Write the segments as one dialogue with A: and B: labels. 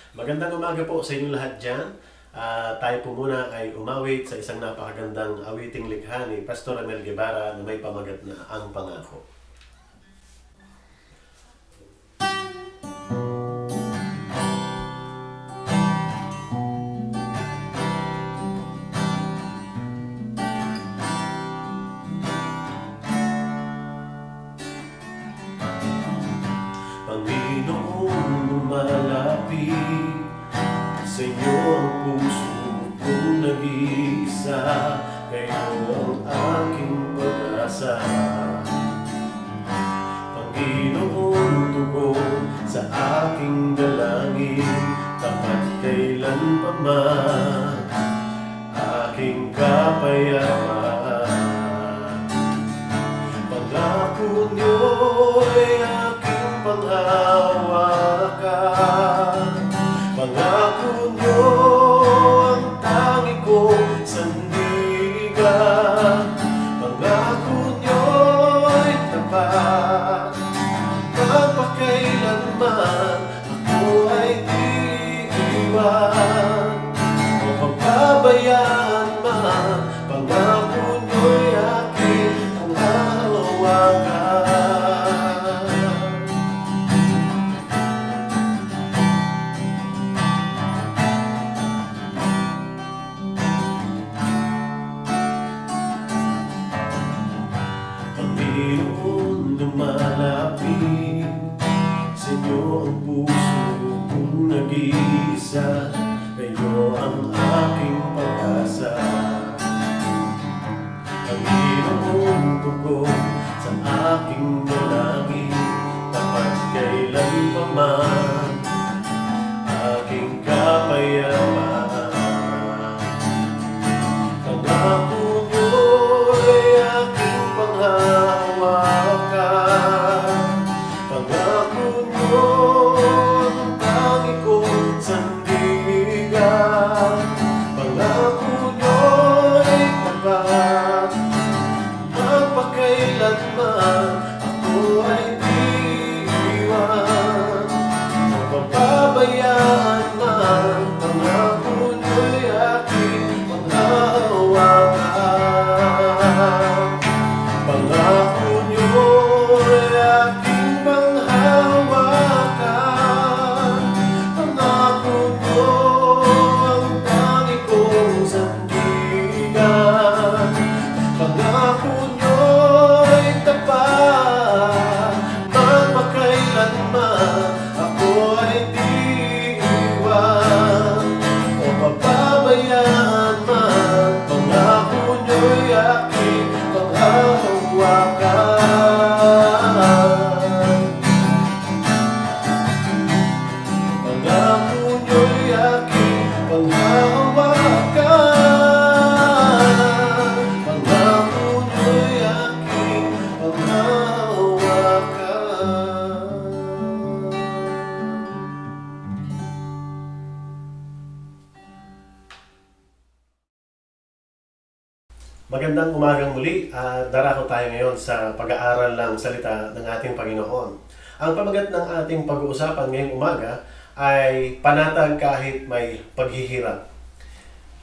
A: Magandang umaga po sa inyong lahat dyan. Tayo po muna ay umawit sa isang napakagandang awiting likha ni Pastor Amel Guevara na may pamagat na Ang Pangako. Panginoon, lumalapit sa iyo ang puso kong nag-iisa, kayo ang aking pag-asa. Panginoon, tugon sa aking dalangin, tapat kailanpaman, aking kapayapaan. Pangako niyo'y aking panghawakan, pangako niyo ang tangi kong sandigan, pangako niyo'y tapat, magpakailanman ako ay di iwan o pababayaan man, pangako niyo'y aking panghawakan. Panginoon, lumalapit sa inyo ang puso kong nag-iisa, kayo ang aking pag-asa. Panginoon, tugon sa aking dalangin, tapat kailanpaman, aking kapayapaan. Pangako niyo'y aking panghawakan, pangako niyo ang tangi kong sandigan, pangako niyo'y tapat, magpakailanman ako ay di iwan o pababayaan man, pangako niyo'y aking panghawakan, pangako niyo'y aking panghawakan, pangako niyo ang tangi kong sandigan, pangako niyo'y tapat, magpakailanman ako ay di iwan o pababayaan man, pangako niyo'y aking panghahawakan, pangako niyo'y aking panghahawakan, pangako niyo'y aking panghahawakan. Magandang umagang muli. Darako tayo ngayon sa pag-aaral ng salita ng ating Panginoon. Ang pamagat ng ating pag-uusapan ngayong umaga ay panatag kahit may paghihirap.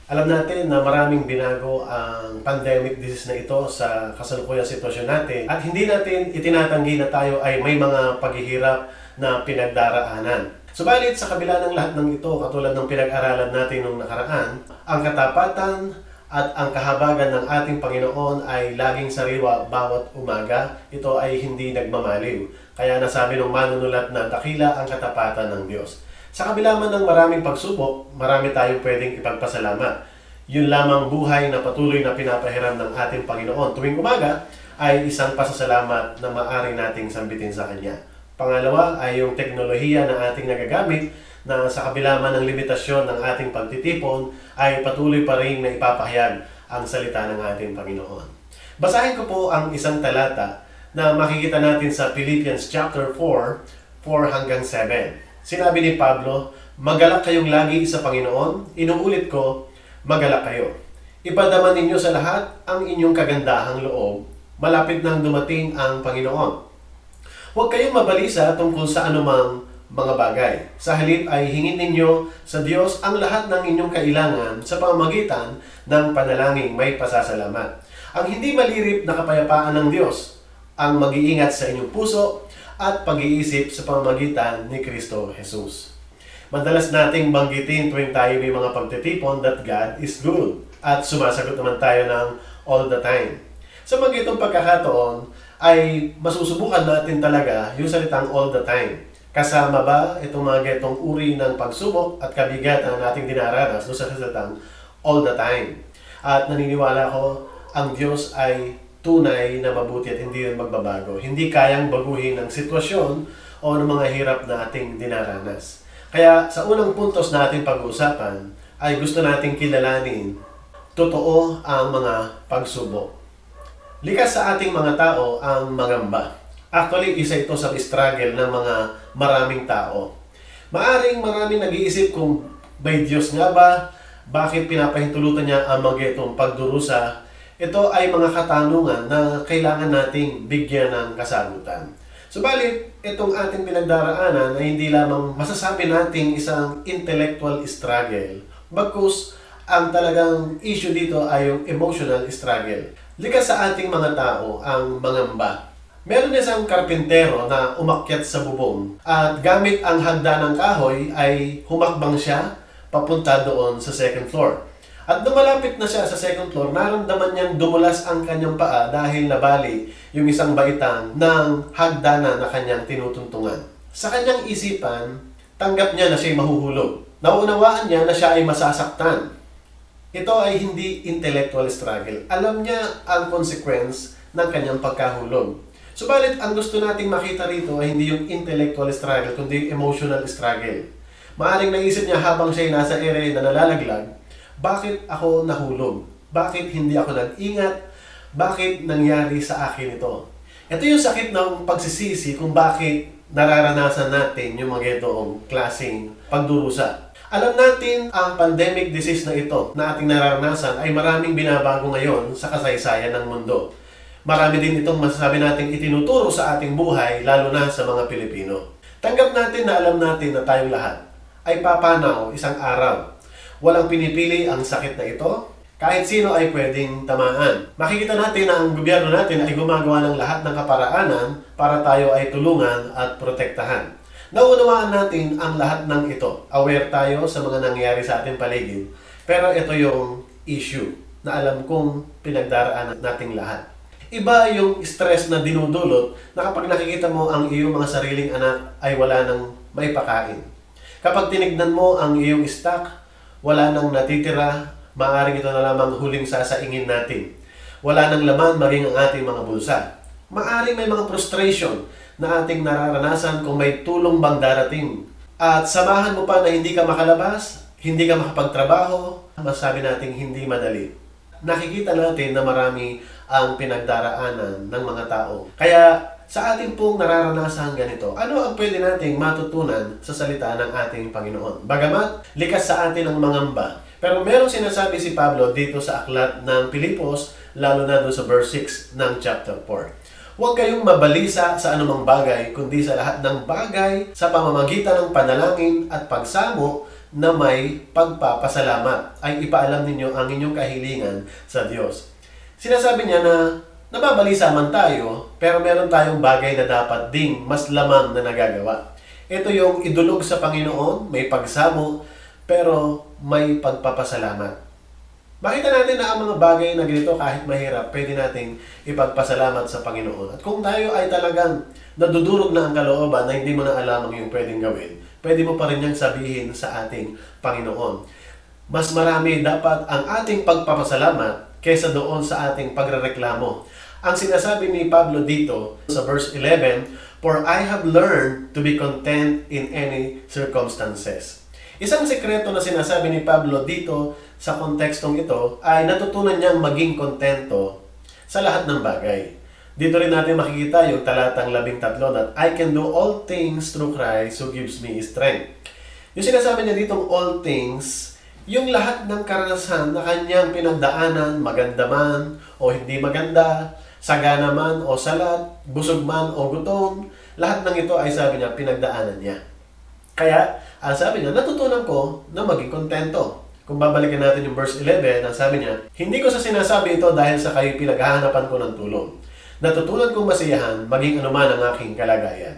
A: Alam natin na maraming binago ang pandemic disease na ito sa kasalukuyang sitwasyon natin at hindi natin itinatanggi na tayo ay may mga paghihirap na pinagdaraanan. Subalit sa kabila ng lahat ng ito, katulad ng pinag-aralan natin nung nakaraan, ang katapatan at ang kahabagan ng ating Panginoon ay laging sariwa bawat umaga. Ito ay hindi nagmamaliw. Kaya nasabi ng manunulat na dakila ang katapatan ng Diyos. Sa kabila man ng maraming pagsubok, marami tayong pwedeng ipagpasalamat. Yun lamang buhay na patuloy na pinapahiram ng ating Panginoon tuwing umaga ay isang pasasalamat na maaari nating sambitin sa Kanya. Pangalawa ay yung teknolohiya na ating nagagamit na sa kabila man ng limitasyon ng ating pagtitipon ay patuloy pa rin na ipapahayag ang salita ng ating Panginoon. Basahin ko po ang isang talata na makikita natin sa Philippians chapter 4, 4 hanggang 7. Sinabi ni Pablo, "Magalak kayong lagi sa Panginoon, inuulit ko, magalak kayo. Ipadaman ninyo sa lahat ang inyong kagandahang loob, malapit nang dumating ang Panginoon. Huwag kayong mabalisa tungkol sa anumang mga bagay. Sa halip ay hingin ninyo sa Diyos ang lahat ng inyong kailangan sa pamamagitan ng panalangin may pasasalamat. Ang hindi malirip na kapayapaan ng Diyos ang mag-iingat sa inyong puso at pag-iisip sa pamamagitan ni Kristo Jesus. Madalas nating banggitin tuwing tayo may mga pagtitipon that God is good at sumasagot naman tayo ng all the time. Sa mga itong pagkakataon ay masusubukan natin talaga yung salitang all the time. Kasama ba itong mga getong uri ng pagsubok at kabigatan na ating dinaranas doon sa salitang all the time? At naniniwala ko, ang Diyos ay tunay na mabuti at hindi yun magbabago. Hindi kayang baguhin ang sitwasyon o ng mga hirap na ating dinaranas. Kaya sa unang puntos na ating pag-uusapan ay gusto nating kilalanin totoo ang mga pagsubok. Likas sa ating mga tao ang mangamba. Actually, isa ito sa struggle ng mga maraming tao. Maaring maraming nag-iisip kung may Diyos nga ba? Bakit pinapahintulutan niya ang mga itong pagdurusa? Ito ay mga katanungan na kailangan nating bigyan ng kasagutan. Subalit, itong ating pinagdaraanan ay hindi lamang masasabi nating isang intellectual struggle. Bagkus, ang talagang issue dito ay yung emotional struggle. Likas sa ating mga tao ang mangamba. Meron isang karpintero na umakyat sa bubong at gamit ang hagdan ng kahoy ay humakbang siya papunta doon sa second floor. At nung malapit na siya sa second floor, naramdaman niyang dumulas ang kanyang paa dahil nabali yung isang baitang ng hagdanan na kanyang tinutuntungan. Sa kanyang isipan, tanggap niya na siya'y mahuhulog. Naunawaan niya na siya ay masasaktan. Ito ay hindi intellectual struggle. Alam niya ang consequence ng kanyang pagkahulog. Subalit, ang gusto nating makita rito ay hindi yung intellectual struggle, kundi yung emotional struggle. Maaring naisip niya habang siya'y nasa area na nalalaglag, bakit ako nahulog? Bakit hindi ako nag-ingat? Bakit nangyari sa akin ito? Ito yung sakit ng pagsisisi kung bakit nararanasan natin yung mga itoong klaseng pagdurusa. Alam natin ang pandemic disease na ito na ating nararanasan ay maraming binabago ngayon sa kasaysayan ng mundo. Marami din itong masasabi nating itinuturo sa ating buhay, lalo na sa mga Pilipino. Tanggap natin na alam natin na tayong lahat ay papanaw isang araw. Walang pinipili ang sakit na ito. Kahit sino ay pwedeng tamaan. Makikita natin na ang gobyerno natin ay gumagawa ng lahat ng kaparaanan para tayo ay tulungan at protektahan. Naunawaan natin ang lahat ng ito. Aware tayo sa mga nangyayari sa ating paligid. Pero ito yung issue na alam kong pinagdaraanan nating lahat. Iba yung stress na dinudulot na kapag nakikita mo ang iyong mga sariling anak ay wala nang maipakain. Kapag tinignan mo ang iyong stock, wala nang natitira, maaaring ito na lamang huling sasaingin natin. Wala nang laman maging ang ating mga bulsa. Maaaring may mga frustration na ating nararanasan kung may tulong bang darating. At samahan mo pa na hindi ka makalabas, hindi ka makapagtrabaho, masabi nating hindi madali. Nakikita natin na marami ang pinagdaraanan ng mga tao. Kaya sa ating pong nararanasan ganito, ano ang pwede nating matutunan sa salita ng ating Panginoon? Bagamat likas sa atin ang mangamba, pero merong sinasabi si Pablo dito sa aklat ng Pilipos, lalo na doon sa verse 6 ng chapter 4. Huwag kayong mabalisa sa anumang bagay, kundi sa lahat ng bagay sa pamamagitan ng panalangin at pagsamo na may pagpapasalamat ay ipaalam ninyo ang inyong kahilingan sa Diyos. Sinasabi niya na nababalisa man tayo, pero meron tayong bagay na dapat ding mas lamang na nagagawa. Ito yung idulog sa Panginoon, may pagsamo, pero may pagpapasalamat. Makita natin na ang mga bagay na ganito kahit mahirap, pwede nating ipagpasalamat sa Panginoon. At kung tayo ay talagang nadudurog na ang kalooban na hindi mo na alam ang yung pwedeng gawin, pwede mo pa rin niyang sabihin sa ating Panginoon. Mas marami dapat ang ating pagpapasalamat kaysa doon sa ating pagrereklamo. Ang sinasabi ni Pablo dito sa verse 11, "For I have learned to be content in any circumstances." Isang sekreto na sinasabi ni Pablo dito sa kontekstong ito ay natutunan niyang maging kontento sa lahat ng bagay. Dito rin natin makikita yung talatang 13 na I can do all things through Christ who gives me strength. Yung sinasabi niya ditong all things, yung lahat ng karanasan na kanyang pinagdaanan, maganda man o hindi maganda, sagana man o salat, busog man o gutom, lahat ng ito ay sabi niya, pinagdaanan niya. Kaya, ang sabi niya, natutunan ko na maging kontento. Kung babalikan natin yung verse 11, ang sabi niya, hindi ko sa sinasabi ito dahil sa kayo pinaghahanapan ko ng tulong. Natutunan kong masiyahan, maging anuman ang aking kalagayan.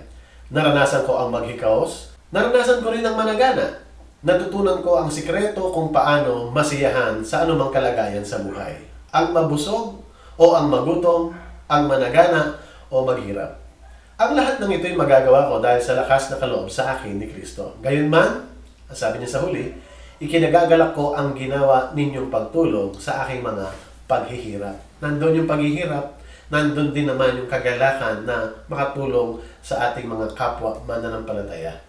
A: Naranasan ko ang maghikaos, naranasan ko rin ang managana. Natutunan ko ang sikreto kung paano masiyahan sa anumang kalagayan sa buhay. Ang mabusog o ang magutom, ang managana o maghirap. Ang lahat ng ito'y magagawa ko dahil sa lakas na kaloob sa akin ni Kristo. Gayunman, ang sabi niya sa huli, ikinagagalak ko ang ginawa ninyong pagtulong sa aking mga paghihirap. Nandun yung paghihirap, nandun din naman yung kagalakan na makatulong sa ating mga kapwa mananampalataya.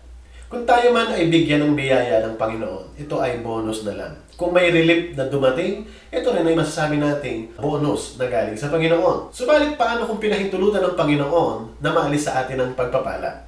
A: Kung tayo man ay bigyan ng biyaya ng Panginoon, ito ay bonus na lang. Kung may relief na dumating, ito rin ay masasabi nating bonus na galing sa Panginoon. Subalit paano kung pinahintulutan ng Panginoon na maalis sa atin ang pagpapala?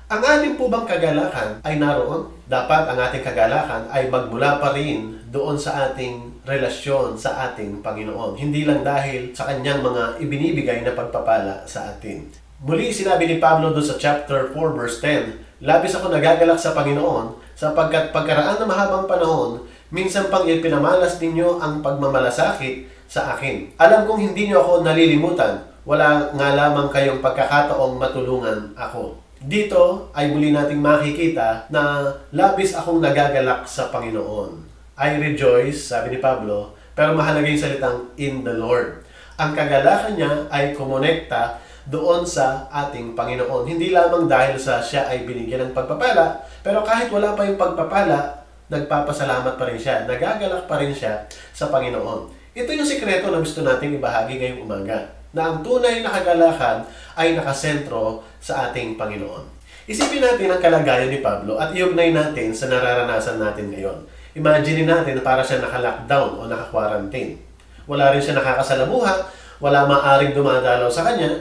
A: Ang ating po bang kagalakan ay naroon? Dapat ang ating kagalakan ay magmula pa rin doon sa ating relasyon sa ating Panginoon. Hindi lang dahil sa kanyang mga ibinibigay na pagpapala sa atin. Muli sinabi ni Pablo doon sa chapter 4 verse 10, labis ako nagagalak sa Panginoon sapagkat pagkaraan ng mahabang panahon, minsan pang ipinamalas ninyo ang pagmamalasakit sa akin. Alam kong hindi niyo ako nalilimutan, wala nga lamang kayong pagkakataong matulungan ako. Dito ay muli nating makikita na labis akong nagagalak sa Panginoon. I rejoice, sabi ni Pablo, pero mahalaga yung salitang in the Lord. Ang kagalakan niya ay kumonekta doon sa ating Panginoon. Hindi lamang dahil sa siya ay binigyan ng pagpapala, pero kahit wala pa yung pagpapala, nagpapasalamat pa rin siya, nagagalak pa rin siya sa Panginoon. Ito yung sikreto na gusto nating ibahagi ngayong umaga, na ang tunay na kagalakan ay nakasentro sa ating Panginoon. Isipin natin ang kalagayan ni Pablo at iugnay natin sa nararanasan natin ngayon. Imagine natin na para siya naka-lockdown o naka-quarantine. Wala rin siya nakakasalamuha, wala maaring dumadalaw sa kanya,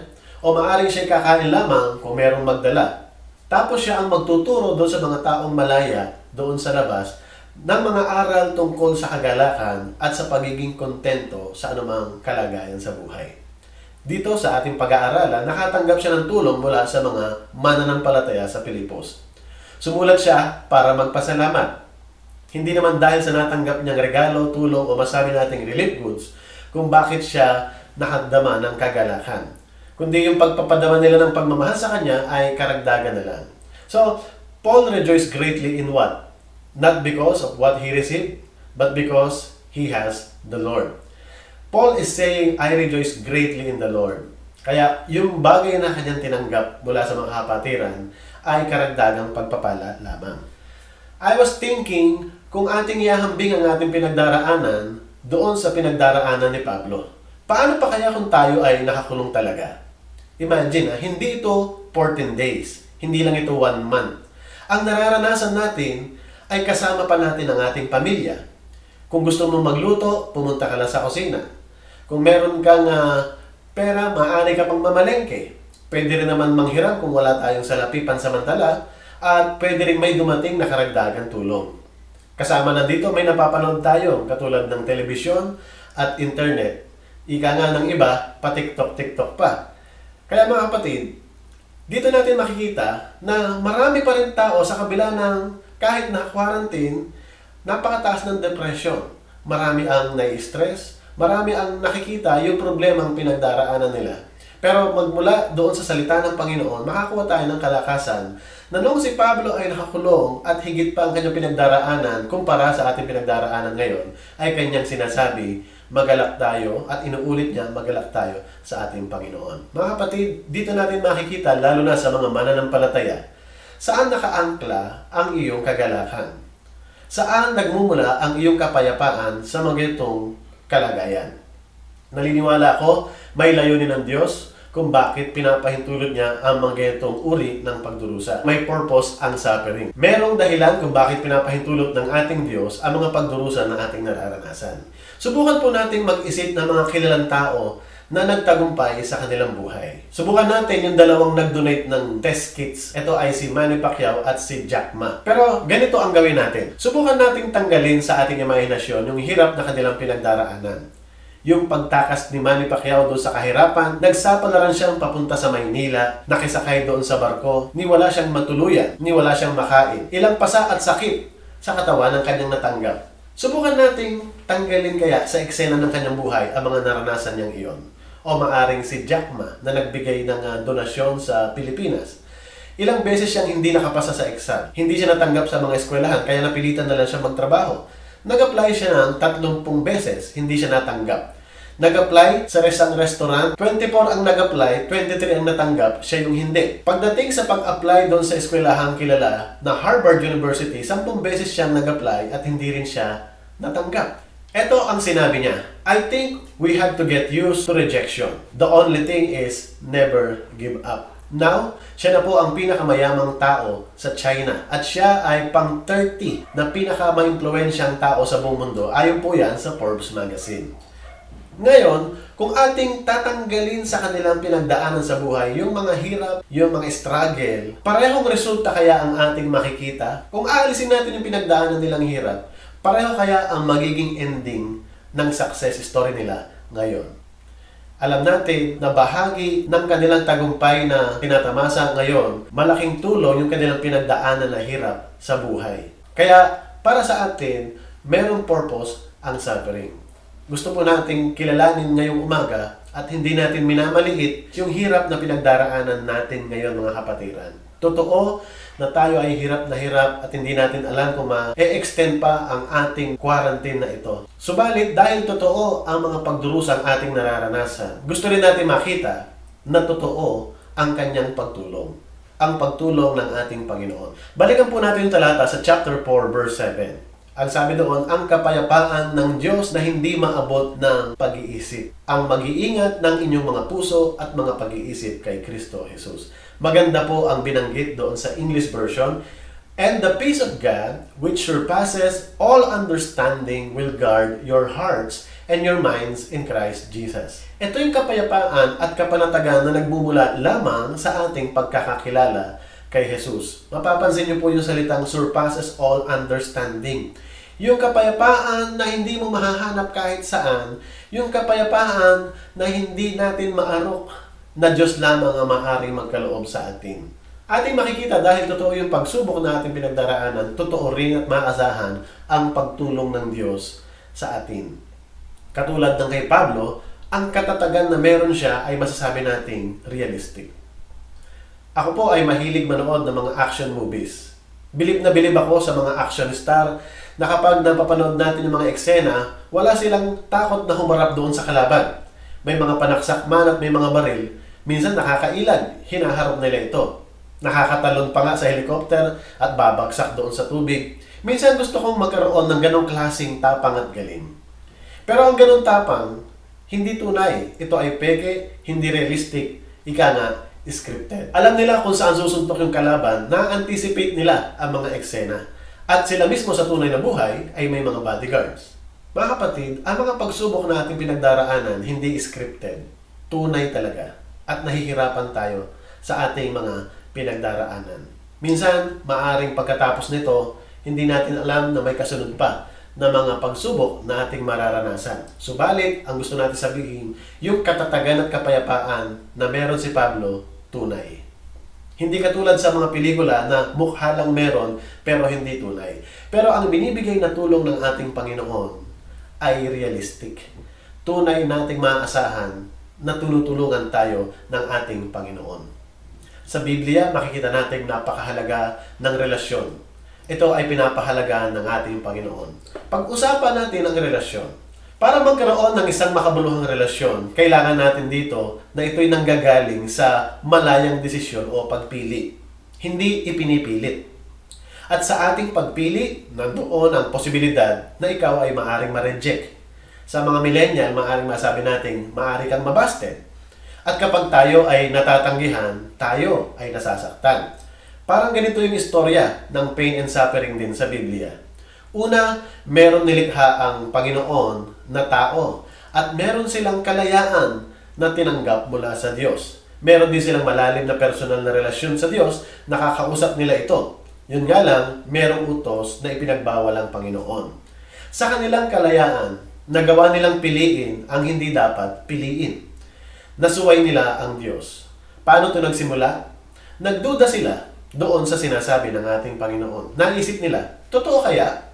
A: o maaring siya kakain lamang kung merong magdala. Tapos siya ang magtuturo doon sa mga taong malaya doon sa labas ng mga aral tungkol sa kagalakan at sa pagiging kontento sa anumang kalagayan sa buhay. Dito sa ating pag-aaralan, nakatanggap siya ng tulong mula sa mga mananampalataya sa Pilipos. Sumulat siya para magpasalamat. Hindi naman dahil sa natanggap niyang regalo, tulong o masabi nating relief goods kung bakit siya nakadama ng kagalakan. Kundi yung pagpapadama nila ng pagmamahal sa kanya ay karagdagan na lang. So, Paul rejoiced greatly in what? Not because of what he received, but because he has the Lord. Paul is saying, I rejoice greatly in the Lord. Kaya yung bagay na kanyang tinanggap mula sa mga kapatiran ay karagdagang pagpapala lamang. I was thinking kung ating ihahambing ang ating pinagdaraanan doon sa pinagdaraanan ni Pablo. Paano pa kaya kung tayo ay nakakulong talaga? Imagine, hindi ito 14 days. Hindi lang ito 1 month. Ang nararanasan natin ay kasama pa natin ang ating pamilya. Kung gusto mong magluto, pumunta ka lang sa kusina. Kung meron kang pera, maaari ka pang mamalengke. Pwede rin naman manghiram kung wala tayong salapi pansamantala. At pwede rin may dumating na karagdagang tulong. Kasama na dito, may napapanood tayo katulad ng telebisyon at internet. Ika nga ng iba, pa-TikTok pa. Kaya mga kapatid, dito natin makikita na marami pa rin tao sa kabila ng kahit na quarantine, napakataas ng depression. Marami ang nai-stress, marami ang nakikita yung problemang pinagdaraanan nila. Pero magmula doon sa salita ng Panginoon, makakuha tayo ng kalakasan na noong si Pablo ay nakakulong at higit pa ang kanyang pinagdaraanan kumpara sa ating pinagdaraanan ngayon, ay kanyang sinasabi, magalak tayo at inuulit niya, magalak tayo sa ating Panginoon. Mga kapatid, dito natin makikita, lalo na sa mga mananampalataya, saan nakaangkla ang iyong kagalakan? Saan nagmumula ang iyong kapayapaan sa mga itong kalagayan? Naniniwala ako, may layunin ng Diyos kung bakit pinapahintulot niya ang mga itong uri ng pagdurusa. May purpose ang suffering. Merong dahilan kung bakit pinapahintulot ng ating Diyos ang mga pagdurusa na ating nararanasan. Subukan po nating mag-isip ng mga kilalang tao na nagtagumpay sa kanilang buhay. Subukan natin yung dalawang nag-donate ng test kits. Ito ay si Manny Pacquiao at si Jack Ma. Pero ganito ang gawin natin. Subukan nating tanggalin sa ating imahinasyon yung hirap na kanilang pinagdaraanan. yung pagtakas ni Manny Pacquiao doon sa kahirapan, nagsapalaran siyang papunta sa Maynila, nakisakay doon sa barko, ni wala siyang matuluyan, ni wala siyang makain. Ilang pasa at sakit sa katawan ng kanyang natanggap. Subukan nating tanggalin kaya sa eksena ng kanyang buhay ang mga naranasan niyang iyon. O maaring si Jack Ma na nagbigay ng donasyon sa Pilipinas. Ilang beses siyang hindi nakapasa sa exam. Hindi siya natanggap sa mga eskwelahan kaya napilitan na lang siya magtrabaho. Nag-apply siya ng 30 beses, hindi siya natanggap. Nag-apply sa isang restaurant, 24 ang nag-apply, 23 ang natanggap, siya yung hindi. Pagdating sa pag-apply doon sa eskwelahang kilala na Harvard University, 10 beses siyang nag-apply at hindi rin siya natanggap. Ito ang sinabi niya, I think we have to get used to rejection. The only thing is never give up. Now, siya na po ang pinakamayamang tao sa China at siya ay pang-30 na pinaka-maimpluwensyang tao sa buong mundo. Ayon po yan sa Forbes magazine. Ngayon, kung ating tatanggalin sa kanilang pinagdaanan sa buhay yung mga hirap, yung mga struggle, parehong resulta kaya ang ating makikita? Kung aalisin natin yung pinagdaanan nilang hirap, pareho kaya ang magiging ending ng success story nila ngayon? Alam natin na bahagi ng kanilang tagumpay na tinatamasa ngayon, malaking tulong yung kanilang pinagdaanan na hirap sa buhay. Kaya para sa atin, merong purpose ang suffering. Gusto po nating kilalanin ngayong umaga at hindi natin minamaliit yung hirap na pinagdaraanan natin ngayon mga kapatiran. Totoo na tayo ay hirap na hirap at hindi natin alam kung ma-extend pa ang ating quarantine na ito. Subalit dahil totoo ang mga pagdurusang ating nararanasan, gusto rin natin makita na totoo ang kanyang pagtulong. Ang pagtulong ng ating Panginoon. Balikan po natin yung talata sa chapter 4 verse 7. Ang sabi doon, ang kapayapaan ng Diyos na hindi maabot ng pag-iisip. Ang mag-iingat ng inyong mga puso at mga pag-iisip kay Kristo Jesus. Maganda po ang binanggit doon sa English version. And the peace of God, which surpasses all understanding, will guard your hearts and your minds in Christ Jesus. Ito yung kapayapaan at kapanatagan na nagmumula lamang sa ating pagkakakilala kay Jesus. Mapapansin niyo po yung salitang surpasses all understanding. Yung kapayapaan na hindi mo mahahanap kahit saan, yung kapayapaan na hindi natin maarok na Diyos lamang ang maaaring magkaloob sa atin. Ating makikita dahil totoo yung pagsubok na ating pinagdaraanan, totoo rin at maasahan ang pagtulong ng Diyos sa atin. Katulad ng kay Pablo, ang katatagan na meron siya ay masasabi nating realistic. Ako po ay mahilig manood ng mga action movies. Bilib na bilib ako sa mga action star na kapag napapanood natin yung mga eksena, wala silang takot na humarap doon sa kalaban. May mga panaksak man at may mga baril, minsan nakakailag, hinaharap nila ito. Nakakatalon pa nga sa helicopter at babagsak doon sa tubig. Minsan gusto kong magkaroon ng ganong klaseng tapang at galing. Pero ang ganong tapang, hindi tunay. Ito ay peke, hindi realistic, ika nga, scripted. Alam nila kung saan susuntok yung kalaban, na-anticipate nila ang mga eksena. At sila mismo sa tunay na buhay ay may mga bodyguards. Mga kapatid, ang mga pagsubok na ating pinagdaraanan hindi scripted. Tunay talaga. At nahihirapan tayo sa ating mga pinagdaraanan. Minsan, maaring pagkatapos nito, hindi natin alam na may kasunod pa na mga pagsubok na ating mararanasan. Subalit, ang gusto natin sabihin, yung katatagan at kapayapaan na meron si Pablo, tunay. Hindi katulad sa mga pelikula na mukha lang meron pero hindi tunay. Pero ang binibigay na tulong ng ating Panginoon ay realistic. Tunay nating maaasahan na tinutulungan tayo ng ating Panginoon. Sa Biblia, makikita natin napakahalaga ng relasyon. Ito ay pinapahalagaan ng ating Panginoon. Pag-usapan natin ang relasyon. Para magkaroon ng isang makabuluhang relasyon, kailangan natin dito na ito'y nanggagaling sa malayang desisyon o pagpili. Hindi ipinipilit. At sa ating pagpili, nandoon ang posibilidad na ikaw ay maaring ma-reject. Sa mga millennial, maaring masabi natin, maaari kang mabasted. At kapag tayo ay natatanggihan, tayo ay nasasaktan. Parang ganito yung istorya ng pain and suffering din sa Biblia. Una, meron nilikha ang Panginoon na tao at meron silang kalayaan na tinanggap mula sa Diyos. Meron din silang malalim na personal na relasyon sa Diyos, nakakausap nila ito. Yun nga lang, merong utos na ipinagbawal ang Panginoon. Sa kanilang kalayaan, Nagawa nilang piliin ang hindi dapat piliin. Nasuway nila ang Diyos. Paano ito nagsimula? Nagduda sila doon sa sinasabi ng ating Panginoon. Naisip nila, totoo kaya?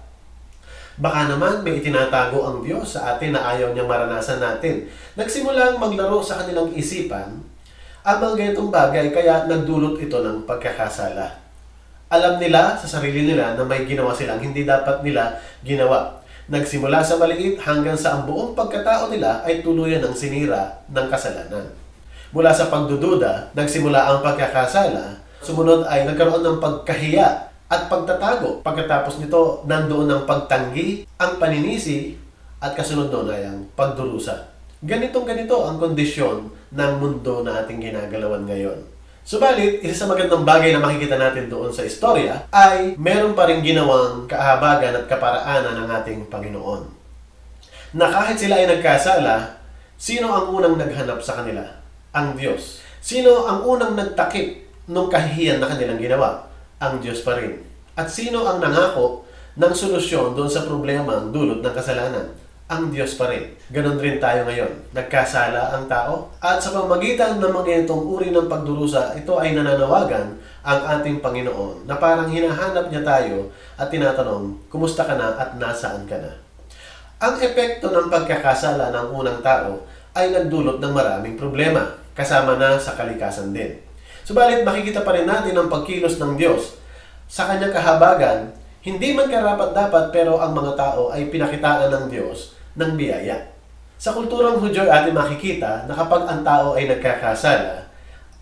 A: Baka naman may itinatago ang Diyos sa atin na ayaw niyang maranasan natin. Nagsimulang maglaro sa kanilang isipan ang mga ganitong bagay, kaya nagdulot ito ng pagkakasala. Alam nila sa sarili nila na may ginawa silang hindi dapat nila ginawa. Nagsimula sa maliit hanggang sa ang buong pagkatao nila ay tuluyan ng sinira ng kasalanan. Mula sa pagdududa, nagsimula ang pagkakasala. Sumunod ay nagkaroon ng pagkahiya at pagtatago. Pagkatapos nito, nandoon ang pagtanggi, ang paninisi, at kasunod doon ay ang pagdurusa. Ganito ang kondisyon ng mundo na ating ginagalawan ngayon. Subalit, isa sa magandang bagay na makikita natin doon sa istorya ay meron pa rin ginawang kaahabagan at kaparaanan ng ating Panginoon. Na kahit sila ay nagkasala, sino ang unang naghanap sa kanila? Ang Diyos. Sino ang unang nagtakip nung kahihiyan na kanilang ginawa? Ang Diyos pa rin. At sino ang nangako ng solusyon doon sa problema ang dulot ng kasalanan? Ang Diyos pa rin. Ganon rin tayo ngayon. Nagkasala ang tao at sa pamamagitan ng mga itong uri ng pagdurusa, ito ay nananawagan ang ating Panginoon na parang hinahanap niya tayo at tinatanong, kumusta ka na at nasaan ka na? Ang epekto ng pagkakasala ng unang tao ay nagdulot ng maraming problema, kasama na sa kalikasan din. Subalit makikita pa rin natin ang pagkilos ng Diyos sa kanyang kahabagan. Hindi man karapat-dapat pero ang mga tao ay pinakitaan ng Diyos ng biyaya. Sa kulturang Hudyo atin makikita na kapag ang tao ay nagkakasala,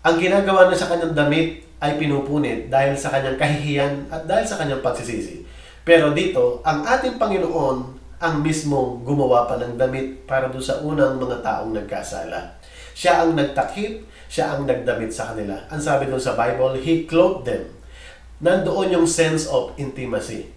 A: ang ginagawa niya sa kanyang damit ay pinupunit dahil sa kanyang kahihiyan at dahil sa kanyang pagsisisi. Pero dito, ang ating Panginoon ang mismong gumawa pa ng damit para doon sa unang mga taong nagkasala. Siya ang nagtakip, siya ang nagdamit sa kanila. Ang sabi doon sa Bible, He clothed them. Nandoon yung sense of intimacy.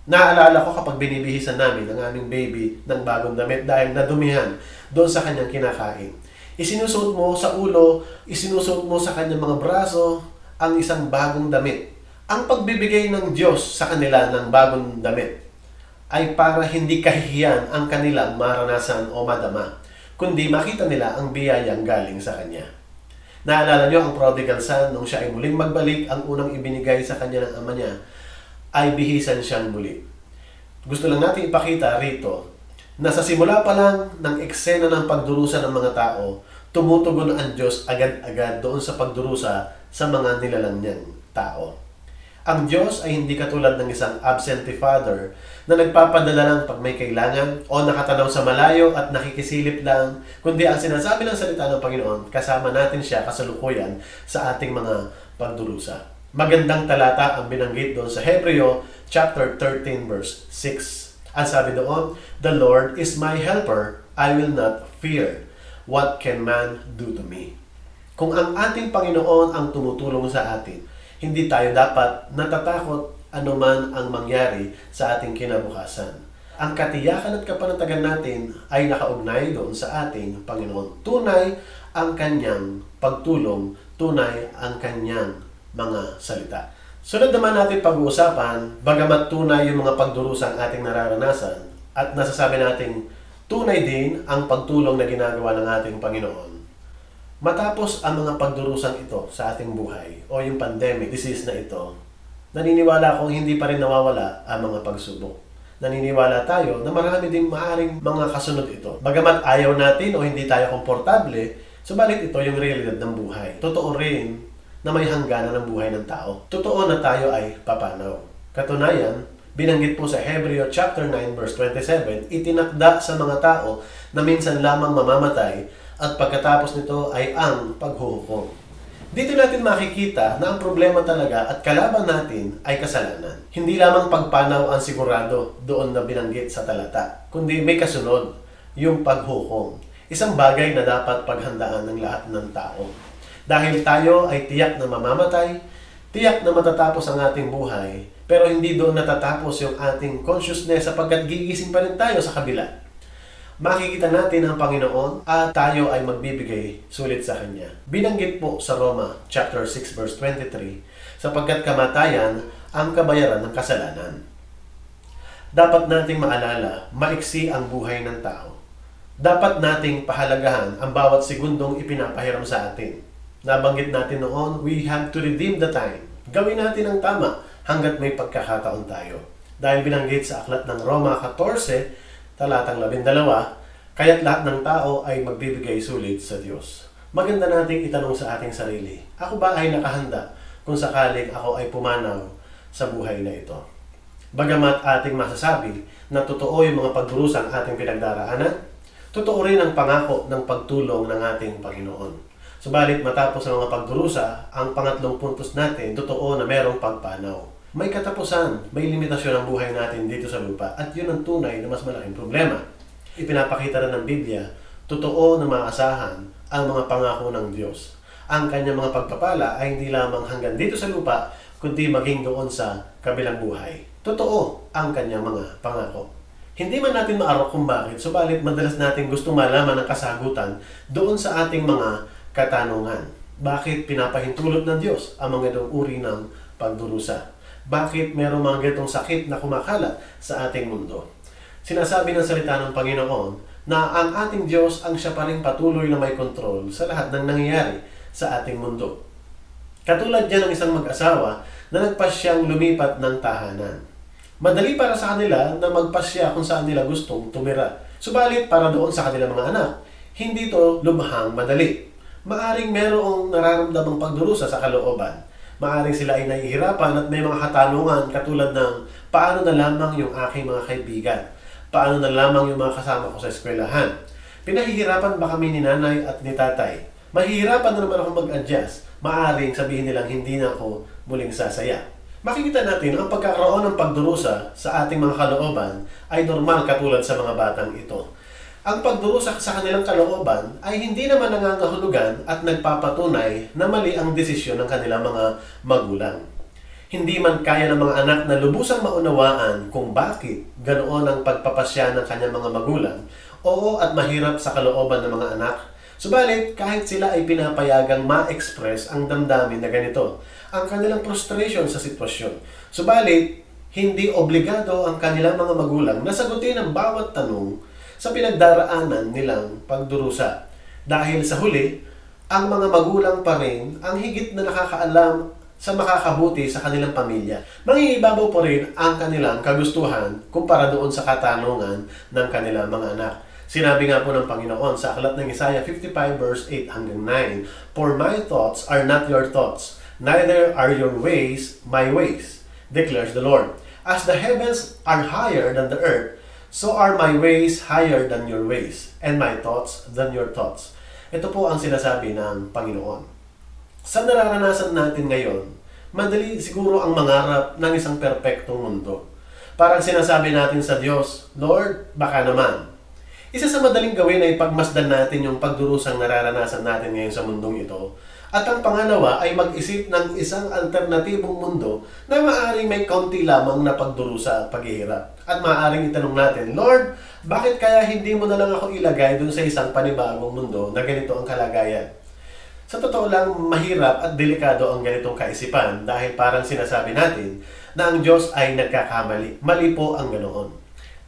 A: Naalala ko kapag binibihisan namin ang aming baby ng bagong damit dahil nadumihan doon sa kanyang kinakain. Isinusuot mo sa ulo, isinusuot mo sa kanyang mga braso ang isang bagong damit. Ang pagbibigay ng Diyos sa kanila ng bagong damit ay para hindi kahihiyan ang kanilang maranasan o madama, kundi makita nila ang biyayang galing sa Kanya. Naalala niyo ang prodigal son, nung siya ay muling magbalik, ang unang ibinigay sa kanya ng ama niya ay bihisan siyang muli. Gusto lang natin ipakita rito na sa simula pa lang ng eksena ng pagdurusa ng mga tao, tumutugon ang Diyos agad-agad doon sa pagdurusa sa mga nilalang niyang tao. Ang Diyos ay hindi katulad ng isang absentee father na nagpapadala lang pag may kailangan o nakatanaw sa malayo at nakikisilip lang, kundi ang sinasabi ng salita ng Panginoon, kasama natin siya kasalukuyan sa ating mga pagdurusa. Magandang talata ang binanggit doon sa Hebreo chapter 13 verse 6. Ang sabi doon, The Lord is my helper, I will not fear. What can man do to me? Kung ang ating Panginoon ang tumutulong sa atin, hindi tayo dapat natatakot anuman ang mangyari sa ating kinabukasan. Ang katiyakan at kapanatagan natin ay nakaugnay doon sa ating Panginoon. Tunay ang kanyang pagtulong, tunay ang kanyang mga salita. Sunod naman natin pag-uusapan, bagamat tunay yung mga pagdurusang ating nararanasan at nasasabi natin tunay din ang pagtulong na ginagawa ng ating Panginoon. Matapos ang mga pagdurusang ito sa ating buhay o yung pandemic, disease na ito, naniniwala akong hindi pa rin nawawala ang mga pagsubok. Naniniwala tayo na marami din maaaring mga kasunod ito. Bagamat ayaw natin o hindi tayo komportable, subalit ito yung realidad ng buhay. Totoo rin na may hangganan ng buhay ng tao. Totoo na tayo ay papanaw. Katunayan, binanggit po sa Hebreo chapter 9 verse 27, itinakda sa mga tao na minsan lamang mamamatay at pagkatapos nito ay ang paghuhukom. Dito natin makikita na ang problema talaga at kalaban natin ay kasalanan. Hindi lamang pagpanaw ang sigurado doon na binanggit sa talata, kundi may kasunod, yung paghukom. Isang bagay na dapat paghandaan ng lahat ng tao. Dahil tayo ay tiyak na mamamatay, tiyak na matatapos ang ating buhay, pero hindi doon natatapos yung ating consciousness sapagkat gigising pa rin tayo sa kabila. Makikita natin ang Panginoon at tayo ay magbibigay sulit sa Kanya. Binanggit po sa Roma chapter 6 verse 23, sapagkat kamatayan ang kabayaran ng kasalanan. dapat nating maalala, maiksi ang buhay ng tao. Dapat nating pahalagahan ang bawat segundong ipinapahiram sa atin. Nabanggit natin noon, we have to redeem the time. Gawin natin ang tama hanggat may pagkakataon tayo. Dahil binanggit sa aklat ng Roma 14, talatang 12, kaya't lahat ng tao ay magbibigay sulit sa Diyos. Maganda nating itanong sa ating sarili, ako ba ay nakahanda kung sakaling ako ay pumanaw sa buhay na ito? Bagamat ating masasabi na totoo yung mga pagdurusang ating pinagdaraanan, totoo rin ang pangako ng pagtulong ng ating Panginoon. Subalit matapos ang mga pagdurusa, ang pangatlong puntos natin, totoo na merong pagpanaw. May katapusan, may limitasyon ang buhay natin dito sa lupa at yun ang tunay na mas malaking problema. Ipinapakita rin ng Biblia, totoo na maasahan ang mga pangako ng Diyos. Ang kanyang mga pagpapala ay hindi lamang hanggang dito sa lupa, kundi maging doon sa kabilang buhay. Totoo ang kanyang mga pangako. Hindi man natin maarok kung bakit, subalit madalas natin gustong malaman ang kasagutan doon sa ating mga katanungan. Bakit pinapahintulot ng Diyos ang mga itong uri ng pagdurusa? Bakit mayroong mga ganitong sakit na kumakalat sa ating mundo? Sinasabi ng salita ng Panginoon na ang ating Diyos ang siya pa rin patuloy na may kontrol sa lahat ng nangyayari sa ating mundo. Katulad dyan ng isang mag-asawa na nagpasyang lumipat ng tahanan. Madali para sa kanila na magpasya kung saan nila gustong tumira. Subalit para doon sa kanilang mga anak, hindi ito lubhang madali. Maaring merong nararamdamang pagdurusa sa kalooban. Maaring sila ay nahihirapan at may mga katanungan katulad ng paano na lamang yung aking mga kaibigan? Paano na lamang yung mga kasama ko sa eskwelahan? Pinahihirapan ba kami ni nanay at ni tatay? Mahihirapan na naman ako mag-adjust. Maaring sabihin nilang hindi na ako muling sasaya. Makikita natin ang pagkakaroon ng pagdurusa sa ating mga kalooban ay normal katulad sa mga batang ito. Ang pagdurusa sa kanilang kalooban ay hindi naman nangangahulugan at nagpapatunay na mali ang desisyon ng kanilang mga magulang. Hindi man kaya ng mga anak na lubusang maunawaan kung bakit ganoon ang pagpapasya ng kanyang mga magulang, oo at mahirap sa kalooban ng mga anak. Subalit, kahit sila ay pinapayagang ma-express ang damdamin na ganito, ang kanilang frustration sa sitwasyon. Subalit, hindi obligado ang kanilang mga magulang na sagutin ang bawat tanong sa pinagdaraanan nilang pagdurusa. Dahil sa huli, ang mga magulang pa rin ang higit na nakakaalam sa makakabuti sa kanilang pamilya. Mangingibabaw po rin ang kanilang kagustuhan kumpara doon sa katanungan ng kanilang mga anak. Sinabi nga po ng Panginoon sa aklat ng Isaiah 55 verse 8 hanggang 9, "For my thoughts are not your thoughts, neither are your ways my ways, declares the Lord. As the heavens are higher than the earth, so are my ways higher than your ways, and my thoughts than your thoughts." Ito po ang sinasabi ng Panginoon. Sa nararanasan natin ngayon, madali siguro ang mangarap ng isang perpektong mundo. Parang sinasabi natin sa Diyos, "Lord, baka naman." Isa sa madaling gawin ay pagmasdan natin yung pagdurusang nararanasan natin ngayon sa mundong ito. At ang pangalawa ay mag-isip ng isang alternatibong mundo na maaaring may kaunti lamang na pagdurusa at paghihirap. At maaaring itanong natin, "Lord, bakit kaya hindi mo na lang ako ilagay dun sa isang panibagong mundo na ganito ang kalagayan?" Sa totoo lang, mahirap at delikado ang ganitong kaisipan dahil parang sinasabi natin na ang Diyos ay nagkakamali. Mali po ang ganoon.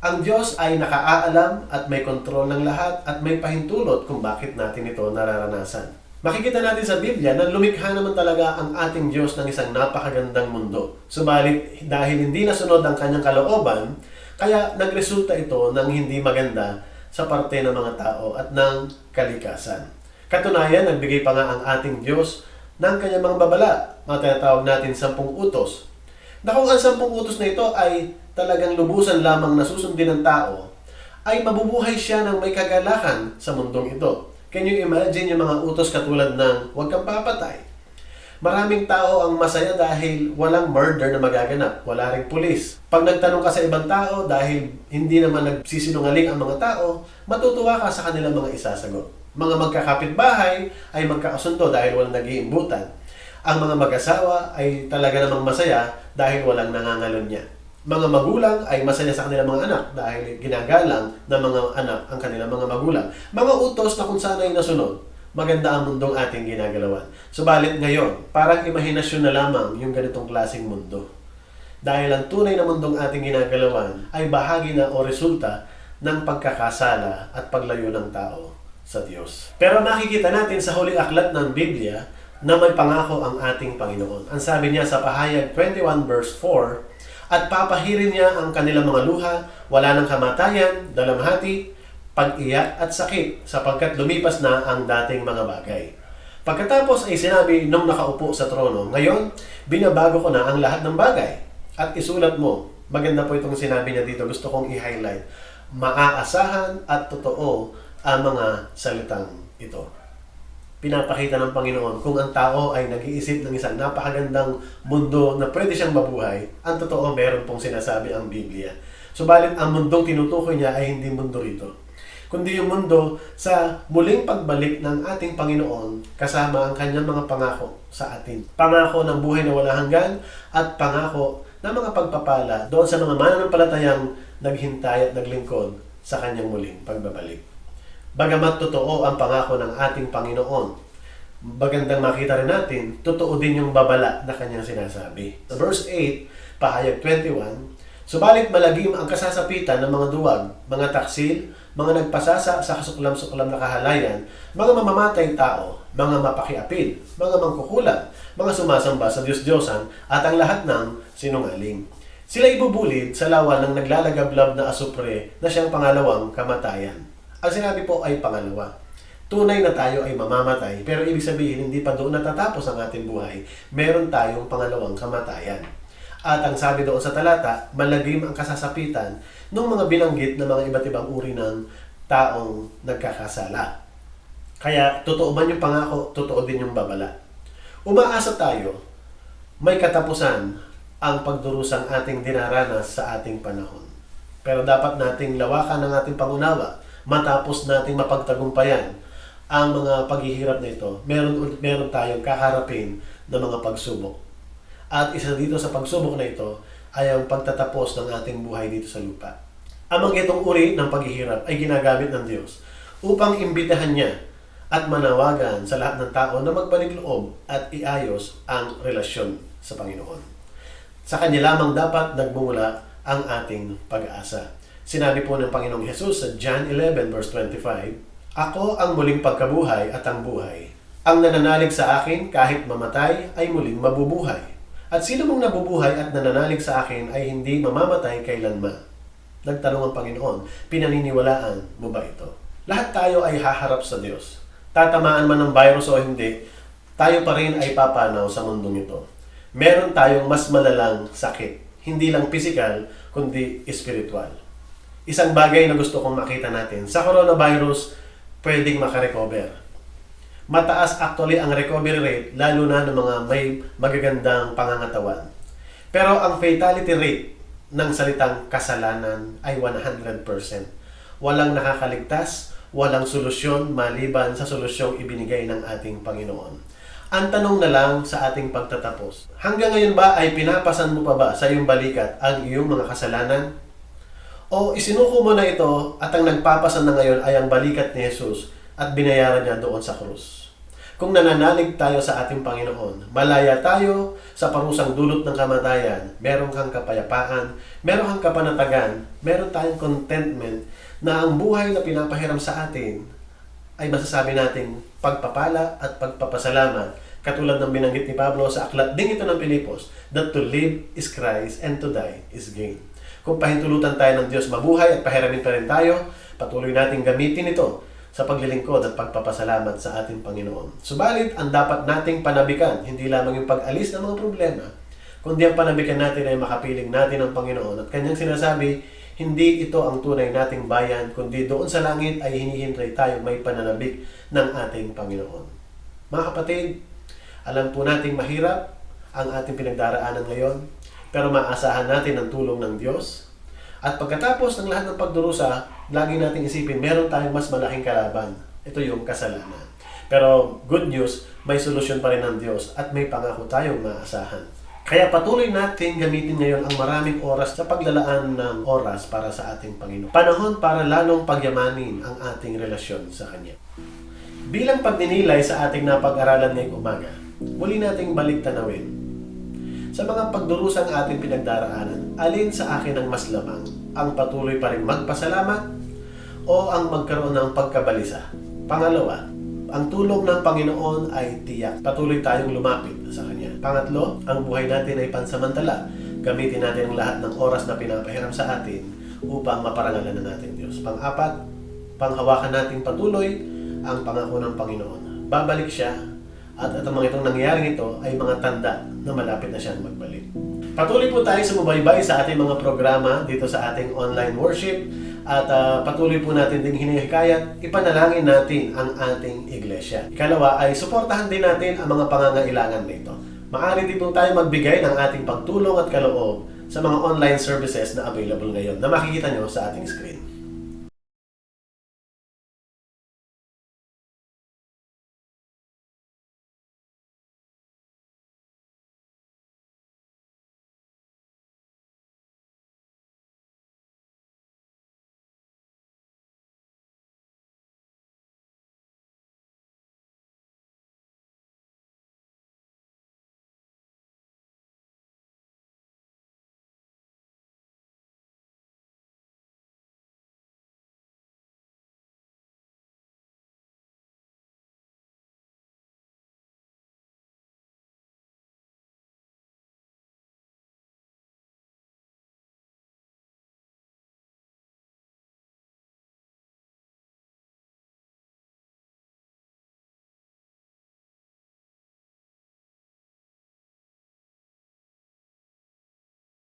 A: Ang Diyos ay nakaalam at may kontrol ng lahat at may pahintulot kung bakit natin ito nararanasan. Makikita natin sa Biblia na lumikha naman talaga ang ating Diyos ng isang napakagandang mundo. Subalit dahil hindi nasunod ang kanyang kalooban, kaya nagresulta ito ng hindi maganda sa parte ng mga tao at ng kalikasan. Katunayan, nagbigay pa nga ang ating Diyos ng kanyang mga babala, mga tinatawag natin 10 utos. Na kung ang 10 utos na ito ay talagang lubusan lamang na susundin ng tao, ay mabubuhay siya ng may kagalakan sa mundong ito. Can you imagine yung mga utos katulad ng huwag kang papatay? Maraming tao ang masaya dahil walang murder na magaganap, wala ring pulis. Pag nagtanong ka sa ibang tao dahil hindi naman nagsisinungaling ang mga tao, matutuwa ka sa kanilang mga isasagot. Mga magkakapitbahay ay magkakasundo dahil walang nag-iimbutan. Ang mga mag-asawa ay talaga namang masaya dahil walang nangangalunya. Mga magulang ay masaya sa kanilang mga anak dahil ginagalang ng mga anak ang kanilang mga magulang. Mga utos na kung saan ay nasunod, maganda ang mundong ating ginagalawan. Subalit ngayon, parang imahinasyon na lamang yung ganitong klaseng mundo. Dahil ang tunay na mundong ating ginagalawan ay bahagi na o resulta ng pagkakasala at paglayo ng tao sa Diyos. Pero makikita natin sa huling aklat ng Biblia na may pangako ang ating Panginoon. Ang sabi niya sa Pahayag 21 verse 4, "At papahirin niya ang kanilang mga luha, wala ng kamatayan, dalamhati, pag-iyak at sakit, sapagkat lumipas na ang dating mga bagay." Pagkatapos ay sinabi nung nakaupo sa trono, "Ngayon, binabago ko na ang lahat ng bagay." At isulat mo, maganda po itong sinabi niya dito, gusto kong i-highlight, maaasahan at totoo ang mga salitang ito. Pinapakita ng Panginoon kung ang tao ay nag-iisip ng isang napakagandang mundo na pwede siyang mabuhay, ang totoo meron pong sinasabi ang Biblia. Subalit ang mundong tinutukoy niya ay hindi mundo rito, kundi yung mundo sa muling pagbalik ng ating Panginoon kasama ang kanyang mga pangako sa atin. Pangako ng buhay na wala hanggan at pangako ng mga pagpapala doon sa mga mananampalatayang naghintay at naglingkod sa kanyang muling pagbabalik. Bagamat totoo ang pangako ng ating Panginoon, magandang makita rin natin, totoo din yung babala na kanyang sinasabi. Sa verse 8, Pahayag 21, "Subalit malagim ang kasasapitan ng mga duwag, mga taksil, mga nagpasasa sa kasuklam-suklam na kahalayan, mga mamamatay tao, mga mapakiapid, mga mangkukulam, mga sumasamba sa Diyos-Diyosan, at ang lahat ng sinungaling. Sila ibubulid sa lawa ng naglalagablab na asupre na siyang pangalawang kamatayan." Ang sinabi po ay pangalawa. Tunay na tayo ay mamamatay, pero ibig sabihin hindi pa doon natatapos ang ating buhay. Meron tayong pangalawang kamatayan. At ang sabi doon sa talata, malagim ang kasasapitan ng mga binanggit na mga iba't ibang uri ng taong nagkakasala. Kaya totoo man yung pangako, totoo din yung babala. Umaasa tayo, may katapusan ang pagdurusang ating dinaranas sa ating panahon. Pero dapat nating lawakan ang ating pangunawa matapos nating mapagtagumpayan ang mga paghihirap na ito. Meron tayong kaharapin na mga pagsubok. At isa dito sa pagsubok na ito ay ang pagtatapos ng ating buhay dito sa lupa. Amang itong uri ng paghihirap ay ginagamit ng Diyos upang imbitahan niya at manawagan sa lahat ng tao na magbalik loob at iayos ang relasyon sa Panginoon. Sa Kanya lamang dapat nagmumula ang ating pag-asa. Sinabi po ng Panginoong Hesus sa John 11 verse 25, "Ako ang muling pagkabuhay at ang buhay. Ang nananalig sa akin kahit mamatay ay muling mabubuhay. At sino mong nabubuhay at nananalig sa akin ay hindi mamamatay kailanman." Nagtanong ang Panginoon, pinaniniwalaan mo ba ito? Lahat tayo ay haharap sa Diyos. Tatamaan man ng virus o hindi, tayo pa rin ay papanaw sa mundong ito. Meron tayong mas malalang sakit, hindi lang physical, kundi spiritual. Isang bagay na gusto kong makita natin, sa coronavirus, pwedeng makarecover. Mataas actually ang recovery rate, lalo na ng mga may magagandang pangangatawan. Pero ang fatality rate ng salitang kasalanan ay 100%. Walang nakakaligtas, walang solusyon maliban sa solusyong ibinigay ng ating Panginoon. Ang tanong na lang sa ating pagtatapos, hanggang ngayon ba ay pinapasan mo pa ba sa iyong balikat ang iyong mga kasalanan? O isinuko mo na ito at ang nagpapasan na ngayon ay ang balikat ni Jesus at binayaran niya doon sa krus? Kung nananalig tayo sa ating Panginoon, malaya tayo sa parusang dulot ng kamatayan, meron kang kapayapaan, meron kang kapanatagan, meron tayong contentment na ang buhay na pinapahiram sa atin ay masasabi natin pagpapala at pagpapasalamat. Katulad ng binanggit ni Pablo sa aklat ding ito ng Pilipos, that to live is Christ and to die is gain. Kung pahintulutan tayo ng Diyos mabuhay at pahiramin pa rin tayo, patuloy nating gamitin ito sa paglilingkod at pagpapasalamat sa ating Panginoon. Subalit, ang dapat nating panabikan, hindi lamang yung pag-alis ng mga problema, kundi ang panabikan natin ay makapiling natin ang Panginoon. At kanyang sinasabi, hindi ito ang tunay nating bayan, kundi doon sa langit ay hinihintay tayo may pananabik ng ating Panginoon. Mga kapatid, alam po nating mahirap ang ating pinagdaraanan ngayon, pero maasahan natin ang tulong ng Diyos. At pagkatapos ng lahat ng pagdurusa, lagi nating isipin, meron tayong mas malaking kalaban. Ito yung kasalanan. Pero good news, may solusyon pa rin ng Diyos at may pangako tayong maasahan. Kaya patuloy natin gamitin ngayon ang maraming oras sa paglalaan ng oras para sa ating Panginoon. Panahon para lalong pagyamanin ang ating relasyon sa Kanya. Bilang pagninilay sa ating napag-aralan ngayong umaga, muli nating balik tanawin. Sa mga pagdurusang ating pinagdaraanan, alin sa akin ang mas lamang? Ang patuloy pa rin magpasalamat o ang magkaroon ng pagkabalisa? Pangalawa, ang tulong ng Panginoon ay tiyak. Patuloy tayong lumapit sa Kanya. Pangatlo, ang buhay natin ay pansamantala. Gamitin natin ang lahat ng oras na pinapahiram sa atin upang maparangalan ng ating Diyos. Pang-apat, panghawakan natin patuloy ang pangako ng Panginoon. Babalik siya at ang mga itong nangyaring ito ay mga tanda na malapit na siyang magbalik. Patuloy po tayo sumubaybay sa ating mga programa dito sa ating online worship at patuloy po natin ding hinihikayat, ipanalangin natin ang ating iglesia. Ikalawa ay suportahan din natin ang mga pangangailangan nito. Maaari din po tayo magbigay ng ating pagtulong at kaloob sa mga online services na available ngayon na makikita nyo sa ating screen.